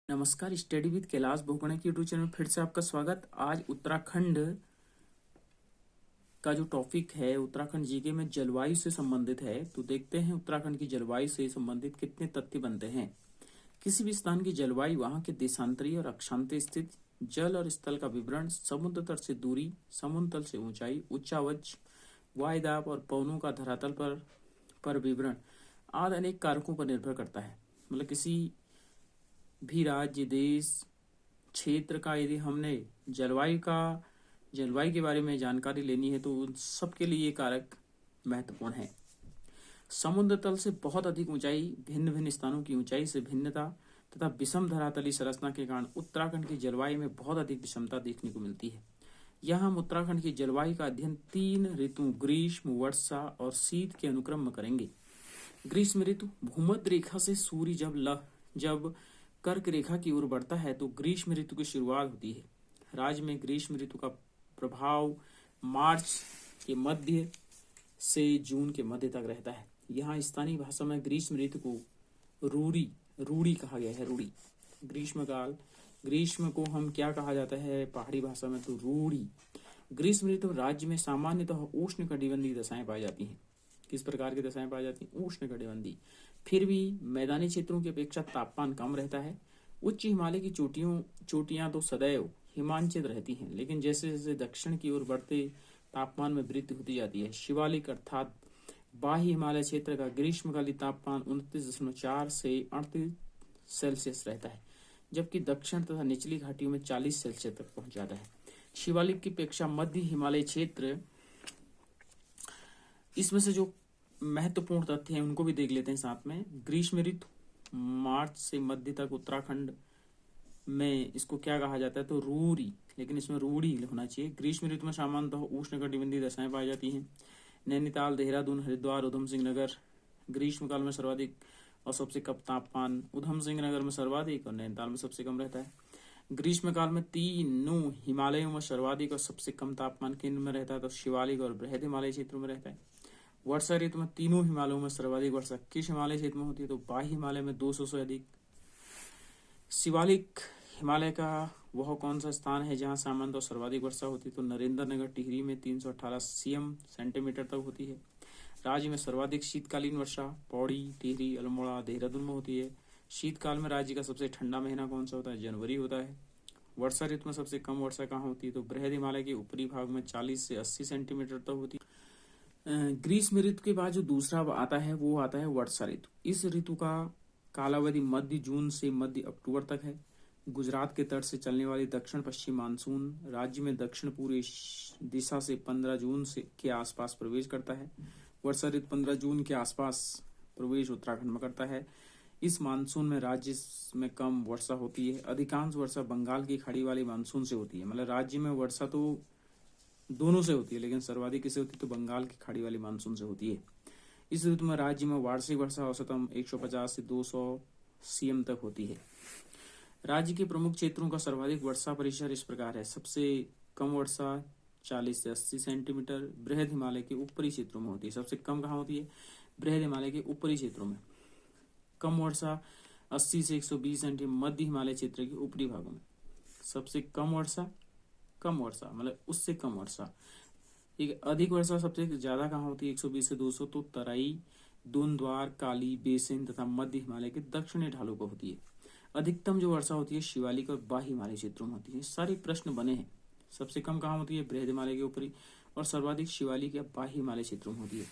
नमस्कार। Study with Kailash भोगणे की YouTube channel में फिर से आपका स्वागत। आज उत्तराखंड का जो टॉपिक है उत्तराखंड जीके में जलवायु से संबंधित है। तो देखते हैं उत्तराखंड की जलवायु से संबंधित कितने तथ्य बनते हैं। किसी भी स्थान की जलवायु वहां के देशांतरीय और अक्षांतीय स्थिति, जल और स्थल का विवरण, समुद्र तट से दूरी, समुद्र तल से ऊंचाई, उच्चावच, वायुदाब और पवनों का धरातल पर विवरण आदि अनेक कारकों पर निर्भर करता है। मतलब किसी भी राज्य, देश, क्षेत्र का यदि हमने जलवायु के बारे में जानकारी लेनी है तो उन सबके लिए ये कारक महत्वपूर्ण है। समुद्र तल से बहुत अधिक ऊंचाई, भिन्न भिन्न स्थानों की ऊंचाई से भिन्नता तथा विषम धरातलीय संरचना के कारण उत्तराखंड की जलवायु में बहुत अधिक विषमता देखने को मिलती है। यहाँ हम उत्तराखंड की जलवायु का अध्ययन 3 ऋतु ग्रीष्म, वर्षा और शीत के अनुक्रम में करेंगे। ग्रीष्म ऋतु भूमध्य रेखा से सूर्य जब कर्क रेखा की ओर बढ़ता है तो ग्रीष्म ऋतु की शुरुआत होती है। राज्य में ग्रीष्म ऋतु का प्रभाव मार्च के मध्य से जून के मध्य तक रहता है। यहाँ स्थानीय भाषा में ग्रीष्म ऋतु को रूढ़ी कहा गया है। रूढ़ी ग्रीष्म को हम क्या कहा जाता है पहाड़ी भाषा में, तो रूढ़ी। ग्रीष्म ऋतु राज्य में सामान्यतः उष्ण कटिबंधीय दशाएं पाई जाती हैं। किस प्रकार की दशाएं पाई जाती हैं? उष्ण कटिबंधीय। फिर भी मैदानी क्षेत्रों की अपेक्षा तापमान कम रहता है। उच्च हिमालय की चोटियां तो सदैव हिमांचित रहती हैं, लेकिन जैसे जैसे दक्षिण की ओर बढ़ते तापमान में वृद्धि होती जाती है। शिवालिक अर्थात बाह्य हिमालय क्षेत्र का ग्रीष्मकालीन तापमान 29.4 से 38 सेल्सियस रहता है, जबकि दक्षिण तथा निचली घाटियों में 40 सेल्सियस तक पहुंच जाता है। शिवालिक की अपेक्षा मध्य हिमालय क्षेत्र, इसमें से जो महत्वपूर्ण तथ्य हैं उनको भी देख लेते हैं साथ में। ग्रीष्म ऋतु मार्च से मध्य तक उत्तराखंड में इसको क्या कहा जाता है, तो रूढ़ी, लेकिन इसमें रूढ़ी होना चाहिए। ग्रीष्म ऋतु में सामान्यतः उष्ण कटिबंधीय दशाएं पाई जाती हैं। नैनीताल, देहरादून, हरिद्वार, उधम सिंह नगर ग्रीष्मकाल में सर्वाधिक और सबसे कम तापमान उधम सिंह नगर में सर्वाधिक और नैनीताल में सबसे कम रहता है। ग्रीष्मकाल में तीनों हिमालयों में सर्वाधिक और सबसे कम तापमान केंद्र में रहता है, तो शिवालिक और बृहद हिमालय क्षेत्रों में रहता है। वर्षा ऋतु में तीनों हिमालयों में सर्वाधिक वर्षा किस हिमालय क्षेत्र में होती है, तो बाह्य हिमालय में 200 से अधिक। शिवालिक हिमालय का वह कौन सा स्थान है जहां सामान्यतः सर्वाधिक वर्षा होती है, तो नरेंद्र नगर टिहरी में 318 सेंटीमीटर तक होती है। राज्य में सर्वाधिक शीतकालीन वर्षा पौड़ी, टिहरी, अल्मोड़ा, देहरादून में होती है। शीतकाल में राज्य का सबसे ठंडा महीना कौन सा होता है? जनवरी होता है। वर्षा ऋतु में सबसे कम वर्षा कहाँ होती है, तो बृहद हिमालय के ऊपरी भाग में 40 से 80 सेंटीमीटर तक होती है। ग्रीष्म ऋतु के बाद जो दूसरा आता है वो आता है वर्षा ऋतु। इस ऋतु का कालावधि मध्य जून से मध्य अक्टूबर तक है। गुजरात के तट से चलने वाली दक्षिण पश्चिम मानसून राज्य में दक्षिण पूर्वी दिशा से 15 जून के आसपास प्रवेश करता है। वर्षा ऋतु 15 जून के आसपास प्रवेश उत्तराखंड में करता है। इस मानसून में राज्य में कम वर्षा होती है। अधिकांश वर्षा बंगाल की खाड़ी वाली मानसून से होती है। मतलब राज्य में वर्षा तो दोनों से होती है, लेकिन सर्वाधिक किसे होती है, तो बंगाल की खाड़ी वाली मानसून से होती है। इस ऋतु में राज्य में वार्षिक वर्षा औसतन 150 से 200 सीएम तक होती है। राज्य के प्रमुख क्षेत्रों का सर्वाधिक वर्षा परिसर इस प्रकार है। सबसे कम वर्षा 40 से 80 सेंटीमीटर बृहद हिमालय के ऊपरी क्षेत्रों में होती है। सबसे कम कहाँ होती है? बृहद हिमालय के ऊपरी क्षेत्रों में। कम वर्षा 80 से 120 सेंटीमीटर मध्य हिमालय क्षेत्र के ऊपरी भागों में। सबसे कम वर्षा मतलब उससे कम वर्षा। ठीक है। अधिक वर्षा सबसे ज्यादा कहाँ होती है? 120 से 200, तो तराई, दोनद्वार, काली, बेसिन तथा मध्य हिमालय के दक्षिणी ढालों पर होती है। अधिकतम जो वर्षा होती है शिवालिक और बाह्य हिमालय क्षेत्रों में होती है। सारे प्रश्न बने हैं। सबसे कम कहाँ होती है? बृहद हिमालय के ऊपरी, और सर्वाधिक शिवालिक या बाह्य हिमालय क्षेत्रों में होती है।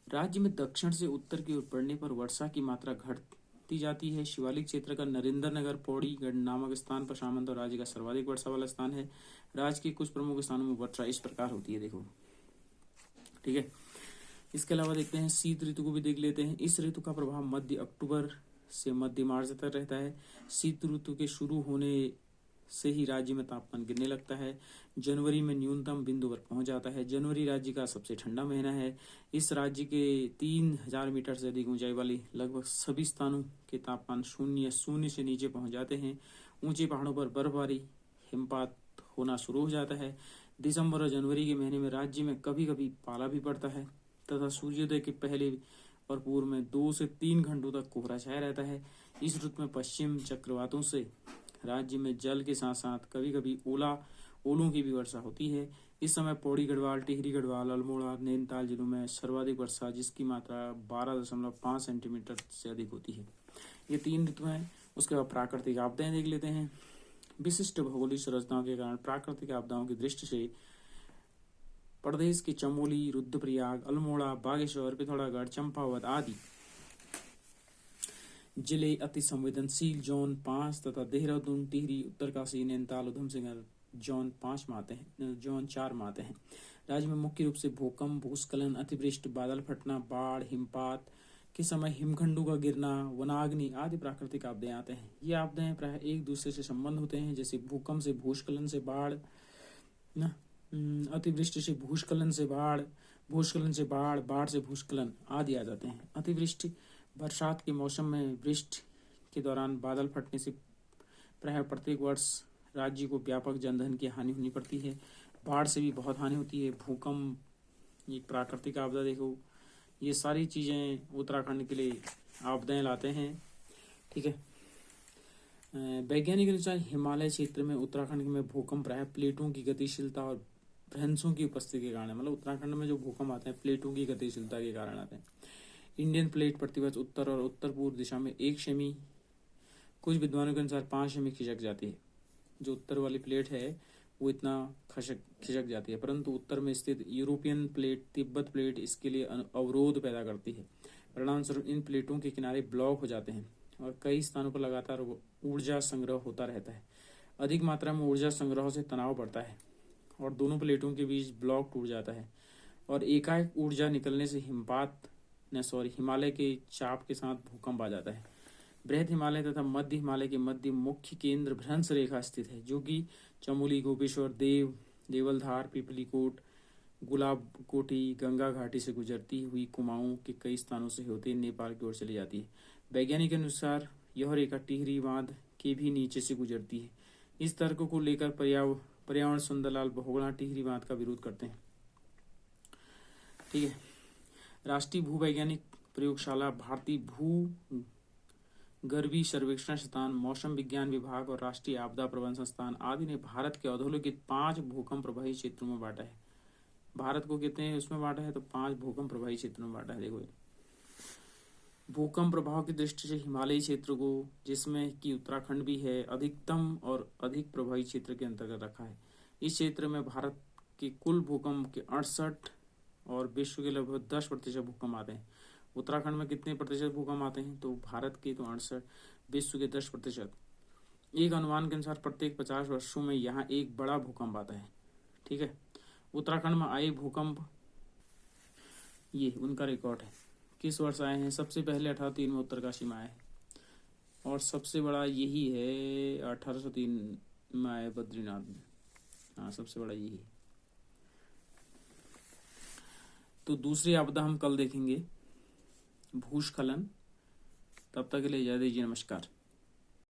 राज्य में दक्षिण से उत्तर की ओर बढ़ने पर वर्षा की मात्रा घटती जाती है। शिवालिक क्षेत्र का नरेंद्र नगर पौड़ी गढ़ नामक स्थान पर सामान्यतः राज्य का सर्वाधिक वर्षा वाला स्थान है। राज्य के कुछ प्रमुख स्थानों में वर्षा इस प्रकार होती है, देखो। ठीक है। इसके अलावा देखते हैं शीत ऋतु को भी देख लेते हैं। इस ऋतु का प्रभाव मध्य अक्टूबर से मध्य मार्च तक रहता है। शीत ऋतु के शुरू होने से ही राज्य में तापमान गिरने लगता है। जनवरी में न्यूनतम बिंदु पर पहुंच जाता है। जनवरी राज्य का सबसे ठंडा महीना है। इस राज्य के 3000 मीटर से अधिक ऊंचाई वाली लगभग सभी स्थानों के तापमान शून्य से नीचे पहुंच जाते हैं। ऊंचे पहाड़ों पर बर्फबारी, हिमपात होना शुरू हो जाता है। दिसंबर और जनवरी के महीने में राज्य में कभी कभी पाला भी पड़ता है तथा सूर्योदय के पहले और पूर्व में 2 से 3 घंटों तक कोहरा छाया रहता है। इस ऋतु में पश्चिम चक्रवातों से राज्य में जल के साथ साथ कभी कभी ओलों की भी वर्षा होती है। इस समय पौड़ी गढ़वाल, टिहरी गढ़वाल, अल्मोड़ा, नैनीताल जिलों में सर्वाधिक वर्षा, जिसकी मात्रा 12.5 सेंटीमीटर से अधिक होती है। ये 3 ऋतु हैं। उसके बाद प्राकृतिक आपदाएं देख लेते हैं। विशिष्ट भौगोलिक संरचनाओं के कारण प्राकृतिक आपदाओं की दृष्टि से प्रदेश के चमोली, रुद्रप्रयाग, अल्मोड़ा, बागेश्वर, पिथौरागढ़, चंपावत आदि जिले अति संवेदनशील जोन 5 तथा देहरादून, टिहरी, उत्तरकाशी, नैनीताल, उधमसिंह जोन 4 में आते हैं। राज्य में मुख्य रूप से भूकंप, भूस्खलन, अतिवृष्टि, बादल फटना, बाढ़, हिमपात के समय हिमखंडों का गिरना, वनाग्नि आदि प्राकृतिक आपदाएं आते हैं। ये आपदाएं प्राय एक दूसरे से संबंध होते हैं, जैसे भूकंप से भूस्खलन से बाढ़, अतिवृष्टि से भूस्खलन से बाढ़, भूस्खलन से बाढ़, बाढ़ से भूस्खलन आदि आ जाते हैं। अतिवृष्टि बरसात के मौसम में वृष्टि के दौरान बादल फटने से प्राय प्रत्येक वर्ष राज्य को व्यापक जनधन की हानि होनी पड़ती है। बाढ़ से भी बहुत हानि होती है। भूकंप, ये प्राकृतिक आपदा देखो, ये सारी चीजें उत्तराखंड के लिए आपदाएं लाते हैं। ठीक है। वैज्ञानिक अनुसार हिमालय क्षेत्र में उत्तराखंड में भूकंप प्राय प्लेटों की गतिशीलता और भ्रंशों की उपस्थिति के कारण, मतलब उत्तराखंड में जो भूकंप आते हैं प्लेटों की गतिशीलता के कारण आते हैं। इंडियन प्लेट प्रतिवर्ष उत्तर और उत्तर पूर्व दिशा में 1 सेमी, कुछ विद्वानों के अनुसार 5 सेमी खिसक जाती है। जो उत्तर वाली प्लेट है वो इतना खिसक जाती है, परंतु उत्तर में स्थित यूरोपियन प्लेट, तिब्बत प्लेट इसके लिए अवरोध पैदा करती है। परिणामस्वरूप इन प्लेटों के किनारे ब्लॉक हो जाते हैं और कई स्थानों पर लगातार ऊर्जा संग्रह होता रहता है। अधिक मात्रा में ऊर्जा संग्रह से तनाव बढ़ता है और दोनों प्लेटों के बीच ब्लॉक टूट जाता है और एकाएक ऊर्जा निकलने से हिमालय के चाप के साथ भूकंप आ जाता है। बृहद हिमालय तथा मध्य हिमालय के मध्य मुख्य केंद्र भ्रंश रेखा स्थित है, जो कि चमोली, गोपेश्वर, देवलधार, पिपलीकोट, गुलाबकोटी, गंगा घाटी से गुजरती हुई कुमाऊं के कई स्थानों से होते नेपाल की ओर चली जाती है। वैज्ञानिक के अनुसार यह रेखा टिहरी बांध के भी नीचे से गुजरती है। इस तर्क को लेकर पर्यावरण सुंदरलाल बहुगुणा टिहरी बांध का विरोध करते हैं। ठीक है। राष्ट्रीय भूवैज्ञानिक प्रयोगशाला, भारतीय भू गर्भी सर्वेक्षण संस्थान, मौसम विज्ञान विभाग और राष्ट्रीय आपदा प्रबंधन संस्थान आदि ने भारत के अधोलोकित 5 भूकंप प्रभावित क्षेत्रों में बांटा है। भारत को कितने उसमें बांटा है? तो 5 भूकंप प्रभावित क्षेत्रों में बांटा है। देखो, भूकंप प्रभाव की दृष्टि से हिमालयी क्षेत्र को, जिसमें कि उत्तराखंड भी है, अधिकतम और अधिक प्रभावित क्षेत्र के अंतर्गत रखा है। इस क्षेत्र में भारत के कुल भूकंप के 68 और विश्व के लगभग 10% भूकंप आते हैं। उत्तराखंड में कितने प्रतिशत भूकंप आते हैं? तो भारत के तो 68, विश्व के 10%। एक अनुमान के अनुसार प्रत्येक 50 वर्षों में यहाँ एक बड़ा भूकंप आता है। ठीक है। उत्तराखंड में आए भूकंप, ये उनका रिकॉर्ड है, किस वर्ष आए हैं? सबसे पहले 1803 में उत्तरकाशी में आए और सबसे बड़ा यही है 1803 में आए बद्रीनाथ में। हाँ, सबसे बड़ा यही है। तो दूसरी आपदा हम कल देखेंगे, भूस्खलन। तब तक के लिए जय दीजिए, नमस्कार।